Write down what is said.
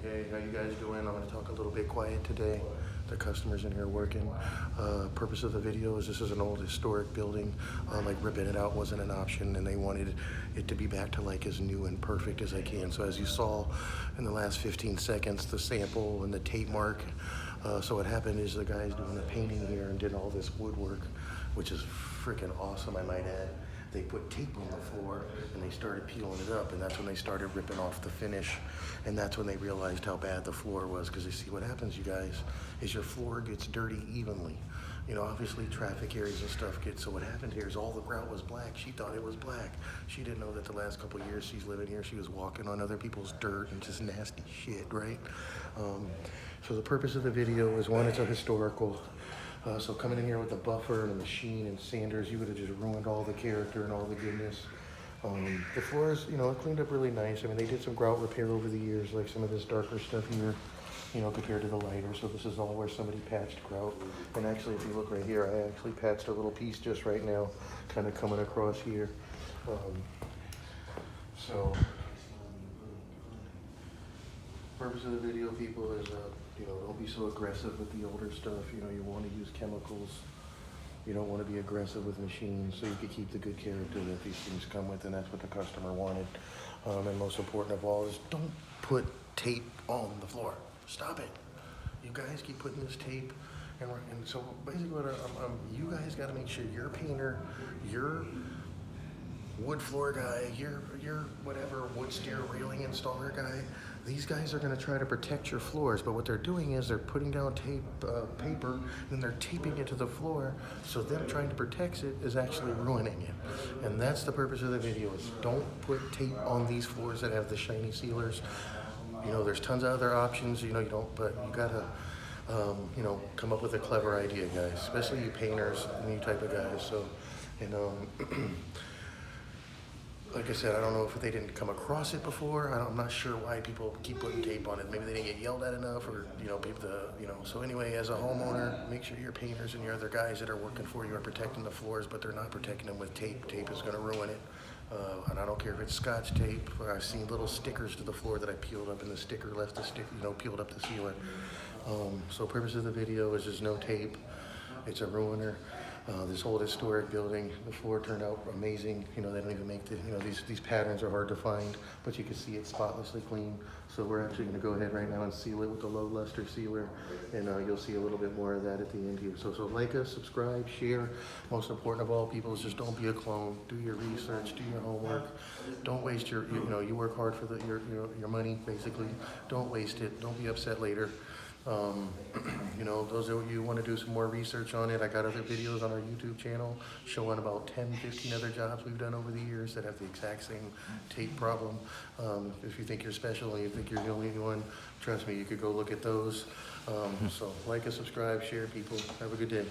Hey, how you guys doing? I'm going to talk a little bit quiet today. The customers in here working. Purpose of the video is this is an old historic building. Like ripping it out wasn't an option, and they wanted it to be back to like as new and perfect as I can. So as you saw in the last 15 seconds, the sample and the tape mark. So what happened is the guy's doing the painting here and did all this woodwork, which is freaking awesome, I might add. They put tape on the floor and they started peeling it up, and that's when they started ripping off the finish, and that's when they realized how bad the floor was. Because you see what happens, you guys, is your floor gets dirty evenly. You know, obviously traffic areas and stuff get, so what happened here is all the grout was black. She thought it was black. She didn't know that the last couple of years she's living here, she was walking on other people's dirt and just nasty shit, right? So the purpose of the video is, one, it's a historical. So coming in here with a buffer and a machine and sanders, you would have just ruined all the character and all the goodness. The floors, you know, it cleaned up really nice. I mean, they did some grout repair over the years, like some of this darker stuff here, you know, compared to the lighter. So this is all where somebody patched grout. And actually, if you look right here, I actually patched a little piece just right now, kind of coming across here. So purpose of the video, people, is you know, don't be so aggressive with the older stuff. You know, you want to use chemicals. You don't want to be aggressive with machines, so you can keep the good character that these things come with, and that's what the customer wanted. And most important of all is, don't put tape on the floor. Stop it. You guys keep putting this tape, and so basically what you guys got to make sure your painter, your wood floor guy, your whatever wood stair railing installer guy, these guys are going to try to protect your floors, but what they're doing is they're putting down tape, paper, and they're taping it to the floor, so them trying to protect it is actually ruining it. And that's the purpose of the video, is don't put tape on these floors that have the shiny sealers. You know, there's tons of other options, you know, you don't, but you gotta, you know, come up with a clever idea, guys, especially you painters and you type of guys. So, and like I said, I don't know if they didn't come across it before. I'm not sure why people keep putting tape on it. Maybe they didn't get yelled at enough, or, you know, people, you know. So anyway, as a homeowner, make sure your painters and your other guys that are working for you are protecting the floors, but they're not protecting them with tape. Tape is going to ruin it. And I don't care if it's Scotch tape, or I've seen little stickers to the floor that I peeled up, and the sticker left the stick, you know, peeled up the sealer. So purpose of the video is there's no tape. It's a ruiner. This old historic building, the floor turned out amazing. You know, they don't even make the, you know, these patterns are hard to find, but you can see it's spotlessly clean. So we're actually going to go ahead right now and seal it with the low luster sealer, and you'll see a little bit more of that at the end here. So like us, subscribe, share. Most important of all, people, is just don't be a clone. Do your research, do your homework. Don't waste your, you know, you work hard for your money, basically. Don't waste it. Don't be upset later. You know, those of you who want to do some more research on it, I got other videos on our YouTube channel showing about 10, 15 other jobs we've done over the years that have the exact same tape problem. If you think you're special and you think you're the only one, trust me, you could go look at those. So like and subscribe, share, people. Have a good day.